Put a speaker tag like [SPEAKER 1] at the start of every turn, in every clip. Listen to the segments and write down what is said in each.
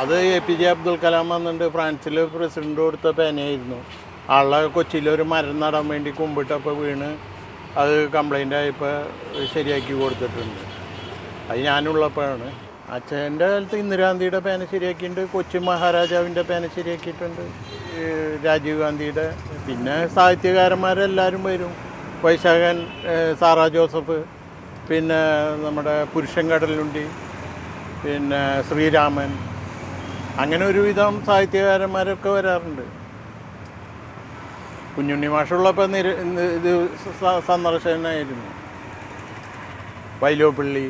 [SPEAKER 1] അത് APJ അബ്ദുൽ കലാം വന്നിട്ട് ഫ്രാൻസിൽ പ്രസിഡന്റ് കൊടുത്ത പേനയായിരുന്നു. ആളെ കൊച്ചിയിലൊരു മരം നടാൻ വേണ്ടി കുമ്പിട്ടപ്പോൾ വീണ് അത് കംപ്ലൈൻ്റ് ആയപ്പോൾ ശരിയാക്കി കൊടുത്തിട്ടുണ്ട്. അത് ഞാനുള്ളപ്പോഴാണ്. അച്ഛൻ്റെ കാലത്ത് ഇന്ദിരാഗാന്ധിയുടെ പേന ശരിയാക്കിയിട്ടുണ്ട്, കൊച്ചി മഹാരാജാവിൻ്റെ പേന ശരിയാക്കിയിട്ടുണ്ട്, രാജീവ് ഗാന്ധിയുടെ. പിന്നെ സാഹിത്യകാരന്മാരെല്ലാവരും വരും. വൈശാഖൻ, സാറാ ജോസഫ്, പിന്നെ നമ്മുടെ പുരുഷൻ കടലുണ്ടി, പിന്നെ ശ്രീരാമൻ, അങ്ങനെ ഒരുവിധം സാഹിത്യകാരന്മാരൊക്കെ വരാറുണ്ട്. കുഞ്ഞുണ്ണി മാഷുള്ളപ്പോൾ ഇത് സന്ദർശനമായിരുന്നു. വൈലോപ്പിള്ളി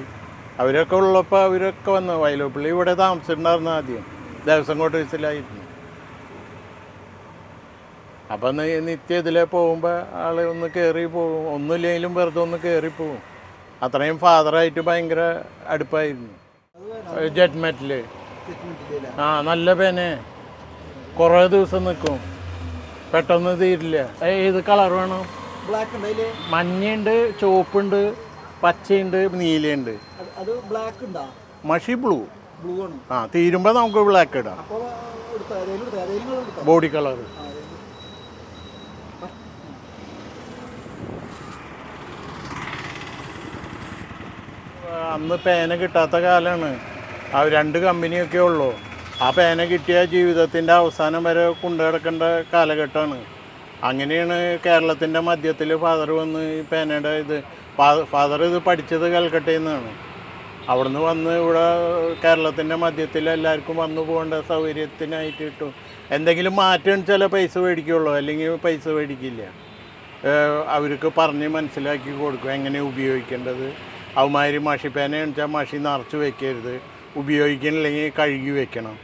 [SPEAKER 1] അവരൊക്കെ ഉള്ളപ്പോൾ അവരൊക്കെ വന്നു. വൈലോപ്പിള്ളി ഇവിടെ താമസിച്ചിട്ടുണ്ടായിരുന്നു ആദ്യം, ദേവസ്വം ക്വാർട്ടേഴ്സിലായിരുന്നു. അപ്പം നിത്യം ഇതിലെ പോകുമ്പോൾ ആൾ ഒന്ന് കയറി പോകും, ഒന്നുമില്ലെങ്കിലും വെറുതെ ഒന്ന് കയറിപ്പോവും. അത്രയും ഫാദറായിട്ട് ഭയങ്കര അടുപ്പായിരുന്നു. ജെറ്റ് മെറ്റൽ നല്ല പേനെ, കുറേ ദിവസം നിൽക്കും, പെട്ടെന്ന് തീരില്ല. ഏത് കളർ വേണം? മഞ്ഞയുണ്ട്, ചുവപ്പുണ്ട്, പച്ചയുണ്ട്, നീലയുണ്ട്. മഷി ബ്ലൂ. തീരുമ്പോൾ നമുക്ക് ബ്ലാക്ക് ഇടാം. Body colour. അന്ന് പേന കിട്ടാത്ത കാലമാണ്. ആ 2 കമ്പനിയൊക്കെ ഉള്ളൂ. ആ പേന കിട്ടിയ ജീവിതത്തിൻ്റെ അവസാനം വരെ കൊണ്ടു കിടക്കേണ്ട കാലഘട്ടമാണ്. അങ്ങനെയാണ് കേരളത്തിൻ്റെ മധ്യത്തിൽ ഫാദർ വന്ന് ഈ പേനയുടെ ഫാദർ ഇത് പഠിച്ചത് കൽക്കട്ടയിൽ നിന്നാണ്. അവിടുന്ന് വന്ന് ഇവിടെ കേരളത്തിൻ്റെ മധ്യത്തിൽ എല്ലാവർക്കും വന്നു പോകേണ്ട സൗകര്യത്തിനായിട്ട് കിട്ടും. എന്തെങ്കിലും മാറ്റം ചില പൈസ മേടിക്കുള്ളൂ, അല്ലെങ്കിൽ പൈസ മേടിക്കില്ല. അവർക്ക് പറഞ്ഞ് മനസ്സിലാക്കി കൊടുക്കും എങ്ങനെ ഉപയോഗിക്കേണ്ടത്. അവന്മാർ മഷിപ്പേന വെച്ചാൽ മഷി നിറച്ച് വയ്ക്കരുത്, ഉപയോഗിക്കണില്ലെങ്കിൽ കഴുകി വെക്കണം.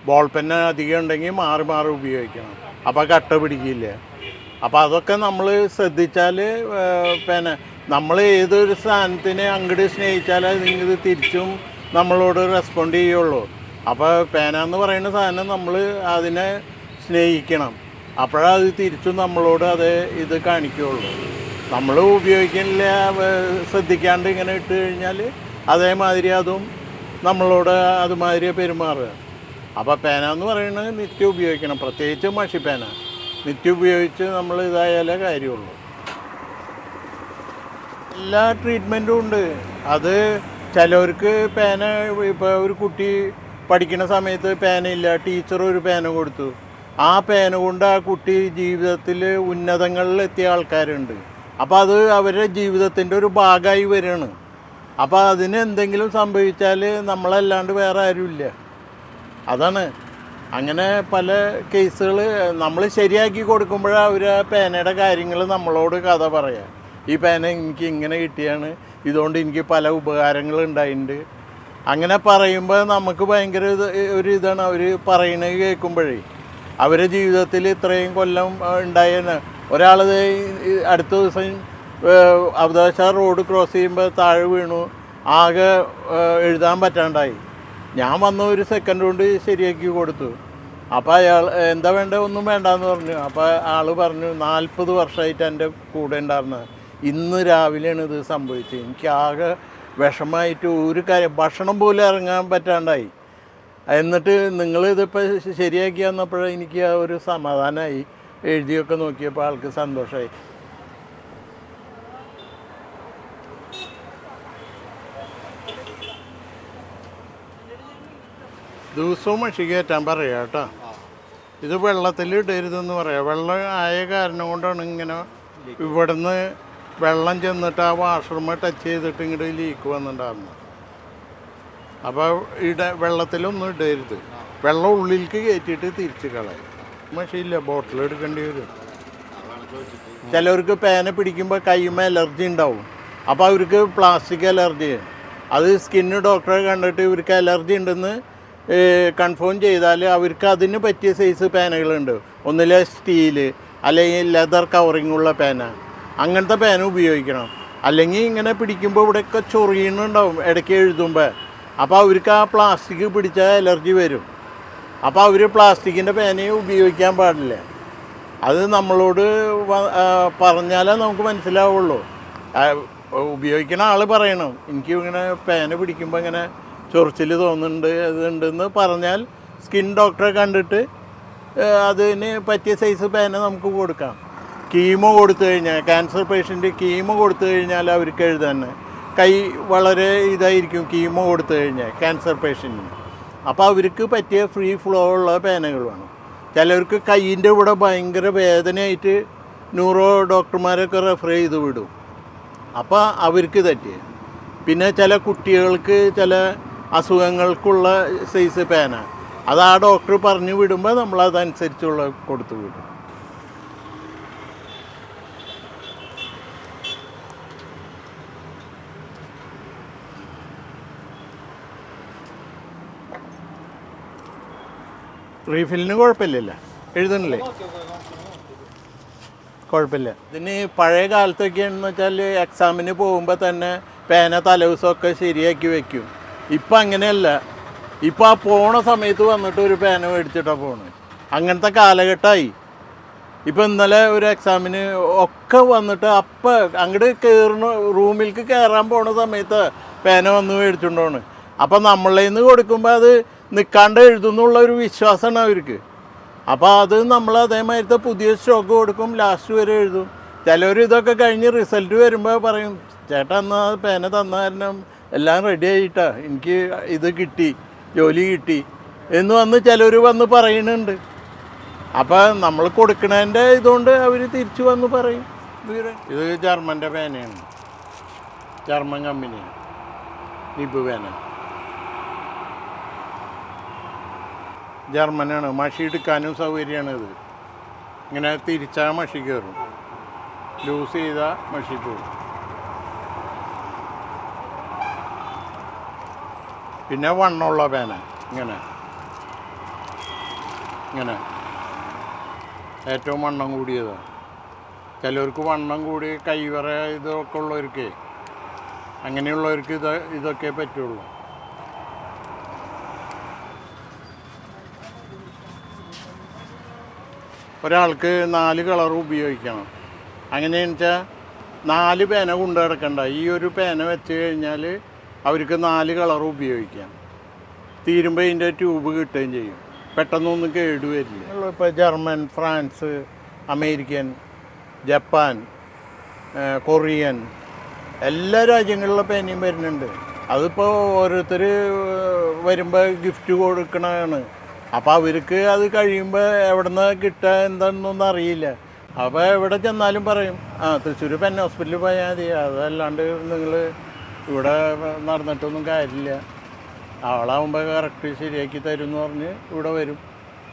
[SPEAKER 1] ബോൾ പെന്ന് അധികം ഉണ്ടെങ്കിൽ മാറി മാറി ഉപയോഗിക്കണം, അപ്പോൾ കട്ട പിടിക്കില്ല. അപ്പോൾ അതൊക്കെ നമ്മൾ ശ്രദ്ധിച്ചാൽ പിന്നെ നമ്മൾ ഏതൊരു സാധനത്തിനെ അങ്ങോട്ട് സ്നേഹിച്ചാൽ നിങ്ങൾ തിരിച്ചും നമ്മളോട് റെസ്പോണ്ട് ചെയ്യുള്ളൂ. അപ്പോൾ പേന എന്ന് പറയുന്ന സാധനം നമ്മൾ അതിനെ സ്നേഹിക്കണം, അപ്പോഴത് തിരിച്ചും നമ്മളോട് ഇത് കാണിക്കുകയുള്ളൂ. നമ്മൾ ഉപയോഗിക്കുന്നില്ല, ശ്രദ്ധിക്കാണ്ട് ഇങ്ങനെ ഇട്ട് കഴിഞ്ഞാൽ അതേമാതിരി അതും നമ്മളോട് അതുമാതിരി പെരുമാറുക. അപ്പോൾ പേന എന്ന് പറയുന്നത് നിത്യം ഉപയോഗിക്കണം, പ്രത്യേകിച്ച് മഷിപ്പേന നിത്യം ഉപയോഗിച്ച് നമ്മൾ ഇതായാലേ കാര്യമുള്ളൂ. എല്ലാ ട്രീറ്റ്മെൻറ്റും ഉണ്ട്. അത് ചിലവർക്ക് പേന, ഇപ്പോൾ ഒരു കുട്ടി പഠിക്കുന്ന സമയത്ത് പേനയില്ല, ടീച്ചർ ഒരു പേന കൊടുത്തു, ആ പേന കൊണ്ട് ആ കുട്ടി ജീവിതത്തിൽ ഉന്നതങ്ങളിൽ എത്തിയ ആൾക്കാരുണ്ട്. അപ്പോൾ അത് അവരുടെ ജീവിതത്തിൻ്റെ ഒരു ഭാഗമായി വരികയാണ്. അപ്പോൾ അതിന് എന്തെങ്കിലും സംഭവിച്ചാൽ നമ്മളല്ലാണ്ട് വേറെ ആരുമില്ല. അതാണ് അങ്ങനെ പല കേസുകൾ നമ്മൾ ശരിയാക്കി കൊടുക്കുമ്പോഴാണ് അവർ ആ പേനയുടെ കാര്യങ്ങൾ നമ്മളോട് കഥ പറയാം. ഈ പേന എനിക്ക് ഇങ്ങനെ കിട്ടിയാണ്, ഇതുകൊണ്ട് എനിക്ക് പല ഉപകാരങ്ങൾ ഉണ്ടായിട്ടുണ്ട്. അങ്ങനെ പറയുമ്പോൾ നമുക്ക് ഭയങ്കര ഇതാണ് അവർ പറയണത് കേൾക്കുമ്പോഴേ. അവരുടെ ജീവിതത്തിൽ ഇത്രയും കൊല്ലം ഉണ്ടായ ഒരാൾ അടുത്ത ദിവസം അവതാശ റോഡ് ക്രോസ് ചെയ്യുമ്പോൾ താഴെ വീണു, ആകെ എഴുതാൻ പറ്റാണ്ടായി. ഞാൻ വന്ന ഒരു സെക്കൻഡ് കൊണ്ട് ശരിയാക്കി കൊടുത്തു. അപ്പോൾ അയാൾ എന്താ വേണ്ടത്, ഒന്നും വേണ്ടെന്ന് പറഞ്ഞു. അപ്പോൾ ആൾ പറഞ്ഞു 40 വർഷമായിട്ട് എൻ്റെ കൂടെ ഉണ്ടായിരുന്നത്, ഇന്ന് രാവിലെയാണ് ഇത് സംഭവിച്ചത്. എനിക്ക് ആകെ വിഷമമായിട്ട് ഒരു കാര്യം ഭക്ഷണം പോലും ഇറങ്ങാൻ പറ്റാണ്ടായി. എന്നിട്ട് നിങ്ങളിതിപ്പോൾ ശരിയാക്കി വന്നപ്പോഴേ എനിക്ക് ആ ഒരു സമാധാനമായി. എഴുതിയൊക്കെ നോക്കിയപ്പോൾ ആൾക്ക് സന്തോഷമായി. ദിവസവും മഷി കയറ്റാൻ പറയാം കേട്ടോ. ഇത് വെള്ളത്തിൽ ഇടരുതെന്ന് പറയാം. വെള്ളം ആയ കാരണം കൊണ്ടാണ് ഇങ്ങനെ ഇവിടുന്ന് വെള്ളം ചെന്നിട്ട് ആ വാഷ്റൂമ് ടച്ച് ചെയ്തിട്ട് ഇങ്ങോട്ട് ലീക്ക് വന്നിട്ടുണ്ടായിരുന്നു. അപ്പോൾ വെള്ളത്തിലൊന്നും ഇടരുത്. വെള്ളം ഉള്ളിലേക്ക് കയറ്റിയിട്ട് തിരിച്ച് കളയും. മഷിയില്ല, ബോട്ടിൽ എടുക്കേണ്ടി വരും. ചിലവർക്ക് പേന പിടിക്കുമ്പോൾ കൈമ അലർജി ഉണ്ടാവും. അപ്പോൾ അവർക്ക് പ്ലാസ്റ്റിക് അലർജി, അത് സ്കിന്ന് ഡോക്ടറെ കണ്ടിട്ട് ഇവർക്ക് അലർജി ഉണ്ടെന്ന് കൺഫേം ചെയ്താൽ അവർക്ക് അതിന് പറ്റിയ സൈസ് പേനകളുണ്ട്. ഒന്നിലെ സ്റ്റീല് അല്ലെങ്കിൽ ലെതർ കവറിങ്ങുള്ള പേന, അങ്ങനത്തെ പേന ഉപയോഗിക്കണം. അല്ലെങ്കിൽ ഇങ്ങനെ പിടിക്കുമ്പോൾ ഇവിടെയൊക്കെ ചൊറിയുന്നുണ്ടാവും ഇടയ്ക്ക് എഴുതുമ്പോൾ. അപ്പോൾ അവർക്ക് ആ പ്ലാസ്റ്റിക് പിടിച്ചാൽ അലർജി വരും. അപ്പോൾ അവർ പ്ലാസ്റ്റിക്കിൻ്റെ പേനയും ഉപയോഗിക്കാൻ പാടില്ല. അത് നമ്മളോട് പറഞ്ഞാലേ നമുക്ക് മനസ്സിലാവുള്ളൂ. ഉപയോഗിക്കുന്ന ആൾ പറയണം, എനിക്ക് ഇങ്ങനെ പേന പിടിക്കുമ്പോൾ ഇങ്ങനെ ചൊറിച്ചിൽ തോന്നുന്നുണ്ട് അതുണ്ടെന്ന് പറഞ്ഞാൽ സ്കിൻ ഡോക്ടറെ കണ്ടിട്ട് അതിന് പറ്റിയ സൈസ് പേന നമുക്ക് കൊടുക്കാം. കീമോ കൊടുത്തു കഴിഞ്ഞാൽ ക്യാൻസർ പേഷ്യൻ്റ് കീമോ കൊടുത്തു കഴിഞ്ഞാൽ അവർക്ക് എഴുതാൻ കൈ വളരെ ഇതായിരിക്കും കീമോ കൊടുത്തു കഴിഞ്ഞാൽ ക്യാൻസർ പേഷ്യൻറ്റിന്. അപ്പോൾ അവർക്ക് പറ്റിയ ഫ്രീ ഫ്ലോ ഉള്ള പേനകൾ വേണം. ചിലർക്ക് കൈയിൻ്റെ ഇവിടെ ഭയങ്കര വേദനയായിട്ട് ന്യൂറോ ഡോക്ടർമാരൊക്കെ റെഫർ ചെയ്ത് വിടും. അപ്പോൾ അവർക്ക് തെറ്റിയ പിന്നെ ചില കുട്ടികൾക്ക് ചില അസുഖങ്ങൾക്കുള്ള സൈസ് പേന അത് ആ ഡോക്ടർ പറഞ്ഞു വിടുമ്പോൾ നമ്മളതനുസരിച്ചുള്ള കൊടുത്തു വിടും. റീഫില്ലിന് കുഴപ്പമില്ലല്ലോ, എഴുതണില്ലേ? കുഴപ്പമില്ല. ഇതിന് പഴയ കാലത്തൊക്കെയാണെന്ന് വെച്ചാൽ എക്സാമിന് പോകുമ്പോൾ തന്നെ പേന തലേദിവസമൊക്കെ ശരിയാക്കി വെക്കും. ഇപ്പം അങ്ങനെയല്ല. ഇപ്പം ആ പോണ സമയത്ത് വന്നിട്ട് ഒരു പേന മേടിച്ചിട്ടാണ് പോണത്. അങ്ങനത്തെ കാലഘട്ടമായി. ഇപ്പം ഇന്നലെ ഒരു എക്സാമിന് ഒക്കെ വന്നിട്ട് അപ്പം അങ്ങോട്ട് റൂമിലേക്ക് കയറാൻ പോണ സമയത്ത് പേന വന്ന് മേടിച്ചുകൊണ്ടാണ്. അപ്പം നമ്മളിൽ നിന്ന് കൊടുക്കുമ്പോൾ അത് നിൽക്കാണ്ട് എഴുതുന്നുള്ള ഒരു വിശ്വാസമാണ് അവർക്ക്. അപ്പോൾ അത് നമ്മൾ അതേമാതിരത്തെ പുതിയ സ്റ്റോക്ക് കൊടുക്കും, ലാസ്റ്റ് വരെ എഴുതും. ചിലർ ഇതൊക്കെ കഴിഞ്ഞ് റിസൾട്ട് വരുമ്പോൾ പറയും, ചേട്ടാ എന്നാൽ പേന തന്ന കാരണം എല്ലാം റെഡി ആയിട്ടാ, എനിക്ക് ഇത് കിട്ടി, ജോലി കിട്ടി എന്ന് വന്ന് ചിലർ വന്ന് പറയുന്നുണ്ട്. അപ്പോൾ നമ്മൾ കൊടുക്കണതിൻ്റെ ഇതുകൊണ്ട് അവർ തിരിച്ചു വന്ന് പറയും. ഇത് ജർമ്മൻ്റെ പേനയാണ്, ജർമ്മൻ കമ്പനിയാണ്, നിബ് പേന. ജർമ്മനാണ്, മഷി എടുക്കാനും സൗകര്യമാണ്. ഇത് ഇങ്ങനെ തിരിച്ചാൽ മഷി കയറും, ലൂസ് ചെയ്താൽ മഷി പോകും. പിന്നെ വണ്ണമുള്ള പേന ഇങ്ങനെ ഇങ്ങനെ ഏറ്റവും വണ്ണം കൂടിയതാണ്. ചിലർക്ക് വണ്ണം കൂടി കൈവറ ഇതൊക്കെ ഉള്ളവർക്ക്, അങ്ങനെയുള്ളവർക്ക് ഇതൊക്കെ പറ്റുള്ളൂ. ഒരാൾക്ക് 4 കളർ ഉപയോഗിക്കണം. അങ്ങനെയെന്ന് വെച്ചാൽ 4 പേന കൊണ്ടു കിടക്കണ്ട. ഈ ഒരു പേന വെച്ച് കഴിഞ്ഞാൽ അവർക്ക് 4 കളർ ഉപയോഗിക്കാം. തീരുമ്പോൾ ഇതിൻ്റെ ട്യൂബ് കിട്ടുകയും ചെയ്യും. പെട്ടെന്നൊന്നും കേടുവരില്ല. ഇപ്പോൾ German, France, American, Japan, Korean എല്ലാ രാജ്യങ്ങളിലെ പേനയും വരുന്നുണ്ട്. അതിപ്പോൾ ഓരോരുത്തർ വരുമ്പോൾ ഗിഫ്റ്റ് കൊടുക്കണതാണ്. അപ്പോൾ അവർക്ക് അത് കഴിയുമ്പോൾ എവിടെ നിന്ന് കിട്ടുക എന്താണെന്നൊന്നും അറിയില്ല. അപ്പോൾ എവിടെ ചെന്നാലും പറയും, തൃശ്ശൂർ പെൻ ഹോസ്പിറ്റലിൽ പോയാൽ മതി, അതല്ലാണ്ട് നിങ്ങൾ ഇവിടെ നടന്നിട്ടൊന്നും കാര്യമില്ല, അവളാവുമ്പോൾ കറക്റ്റ് ശരിയാക്കി തരും എന്ന് പറഞ്ഞ് ഇവിടെ വരും.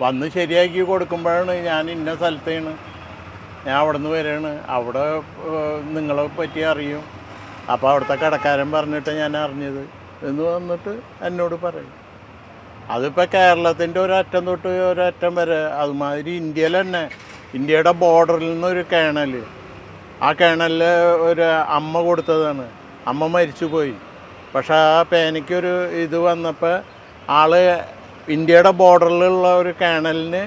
[SPEAKER 1] വന്ന് ശരിയാക്കി കൊടുക്കുമ്പോഴാണ് ഞാൻ ഇന്ന സ്ഥലത്താണ്, ഞാൻ അവിടെ നിന്ന് വരികയാണ്, അവിടെ നിങ്ങളെ പറ്റി അറിയും, അപ്പോൾ അവിടുത്തെ കടക്കാരൻ പറഞ്ഞിട്ട് ഞാൻ അറിഞ്ഞത് എന്ന് വന്നിട്ട് എന്നോട് പറയും. അതിപ്പോൾ കേരളത്തിൻ്റെ ഒരറ്റം തൊട്ട് ഒരറ്റം വരെ, അതുമാതിരി ഇന്ത്യയിൽ തന്നെ, ഇന്ത്യയുടെ ബോർഡറിൽ നിന്നൊരു കേണൽ, ആ കേണലിൽ ഒരു അമ്മ കൊടുത്തതാണ്. അമ്മ മരിച്ചു പോയി. പക്ഷേ ആ പേനയ്ക്കൊരു ഇത് വന്നപ്പോൾ ഇന്ത്യയുടെ ബോർഡറിലുള്ള ഒരു കേണലിന്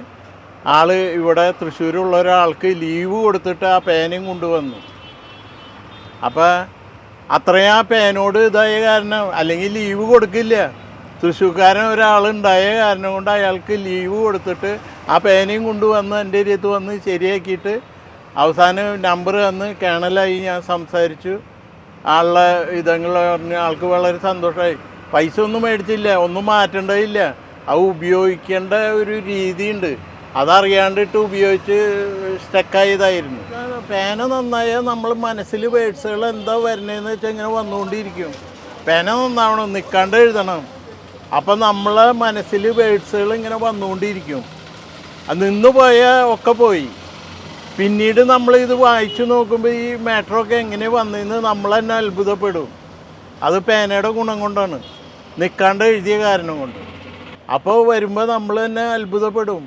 [SPEAKER 1] ഇവിടെ തൃശ്ശൂരുള്ള ഒരാൾക്ക് ലീവ് കൊടുത്തിട്ട് ആ പേനയും കൊണ്ടുവന്നു. അപ്പോൾ അത്രയും ആ പേനോട് ഇതായ കാരണം, അല്ലെങ്കിൽ ലീവ് കൊടുക്കില്ല. തൃശ്ശൂർക്കാരൻ ഒരാളുണ്ടായ കാരണം കൊണ്ട് അയാൾക്ക് ലീവ് കൊടുത്തിട്ട് ആ പേനയും കൊണ്ടുവന്ന് എൻ്റെ അടുത്ത് വന്ന് ശരിയാക്കിയിട്ട് അവസാനം നമ്പർ തന്ന് കേണലായി. ഞാൻ സംസാരിച്ചു, ആളുടെ ഇതങ്ങൾ പറഞ്ഞ് ആൾക്ക് വളരെ സന്തോഷമായി. പൈസ ഒന്നും മേടിച്ചില്ല, ഒന്നും മാറ്റേണ്ടതില്ല. അത് ഉപയോഗിക്കേണ്ട ഒരു രീതിയുണ്ട്, അതറിയാണ്ടിട്ട് ഉപയോഗിച്ച് സ്റ്റക്കായതായിരുന്നു. പേന നന്നായാൽ നമ്മൾ മനസ്സിൽ വേർഡ്സുകൾ എന്താ വരുന്നതെന്ന് വെച്ചാൽ ഇങ്ങനെ വന്നുകൊണ്ടിരിക്കും. പേന നന്നാവണം, നിൽക്കാണ്ട് എഴുതണം. അപ്പം നമ്മളെ മനസ്സിൽ വേർഡ്സുകൾ ഇങ്ങനെ വന്നുകൊണ്ടിരിക്കും. അത് നിന്ന് പോയാൽ ഒക്കെ പോയി. പിന്നീട് നമ്മളിത് വായിച്ചു നോക്കുമ്പോൾ ഈ മാറ്ററൊക്കെ എങ്ങനെ വന്നതെന്ന് നമ്മൾ തന്നെ അത്ഭുതപ്പെടും. അത് പേനയുടെ ഗുണം കൊണ്ടാണ്, നിൽക്കാണ്ട് എഴുതിയ കാരണം കൊണ്ട്. അപ്പോൾ വരുമ്പോൾ നമ്മൾ തന്നെ അത്ഭുതപ്പെടും.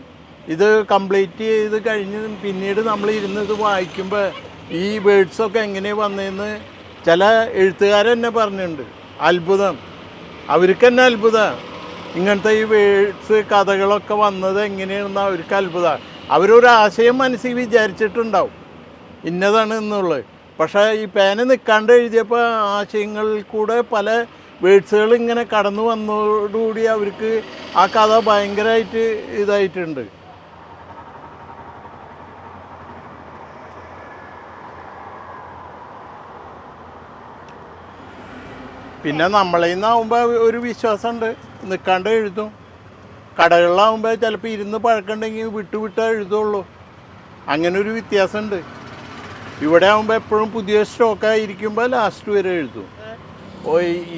[SPEAKER 1] ഇത് കംപ്ലീറ്റ് ചെയ്ത് കഴിഞ്ഞ് പിന്നീട് നമ്മൾ ഇരുന്ന് ഇത് വായിക്കുമ്പോൾ ഈ വേർഡ്സൊക്കെ എങ്ങനെ വന്നതെന്ന് ചില എഴുത്തുകാർ തന്നെ പറഞ്ഞിട്ടുണ്ട്. അത്ഭുതം, അവർക്ക് തന്നെ അത്ഭുതമാണ്. ഇങ്ങനത്തെ ഈ വേർഡ്സ് കഥകളൊക്കെ വന്നത് എങ്ങനെയാണെന്ന് അവർക്ക് അത്ഭുതമാണ്. അവരൊരാശയം മനസ്സിൽ വിചാരിച്ചിട്ടുണ്ടാവും ഇന്നതാണ് എന്നുള്ളത്. പക്ഷേ ഈ പേന നിൽക്കാണ്ട് എഴുതിയപ്പോൾ ആശയങ്ങളിൽ കൂടെ പല വേർഡ്സുകൾ ഇങ്ങനെ കടന്നു വന്നതോടുകൂടി അവർക്ക് ആ കഥ ഭയങ്കരമായിട്ട് ഇതായിട്ടുണ്ട്. പിന്നെ നമ്മളെ നിന്നാവുമ്പോൾ ഒരു വിശ്വാസമുണ്ട്, നിൽക്കാണ്ട് എഴുതും. കടകളിലാവുമ്പോൾ ചിലപ്പോൾ ഇരുന്ന് പഴക്കമുണ്ടെങ്കിൽ വിട്ട് എഴുതുള്ളൂ. അങ്ങനെ ഒരു വ്യത്യാസമുണ്ട്. ഇവിടെ ആകുമ്പോൾ എപ്പോഴും പുതിയ സ്റ്റോക്കായിരിക്കുമ്പോൾ ലാസ്റ്റ് വരെ എഴുതും.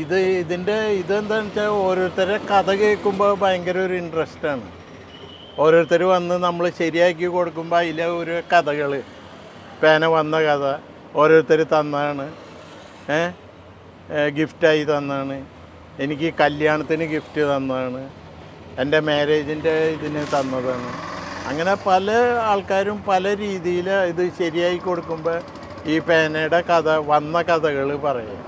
[SPEAKER 1] ഇതെന്താണെന്ന് വെച്ചാൽ ഓരോരുത്തരുടെ കഥ കേൾക്കുമ്പോൾ ഭയങ്കര ഒരു ഇൻട്രസ്റ്റാണ്. ഓരോരുത്തർ വന്ന് നമ്മൾ ശരിയാക്കി കൊടുക്കുമ്പോൾ അതിലെ ഒരു കഥകൾ, പേന വന്ന കഥ ഓരോരുത്തർ തന്നതാണ്, ഗിഫ്റ്റായി തന്നതാണ്, എനിക്ക് കല്യാണത്തിന് ഗിഫ്റ്റ് തന്നതാണ്, എൻ്റെ മാരേജിൻ്റെ ഇതിന് തന്നതാണ്. അങ്ങനെ പല ആൾക്കാരും പല രീതിയിൽ ഇത് ശരിയായി കൊടുക്കുമ്പോൾ ഈ പേനയുടെ കഥ വന്ന കഥകൾ പറയും.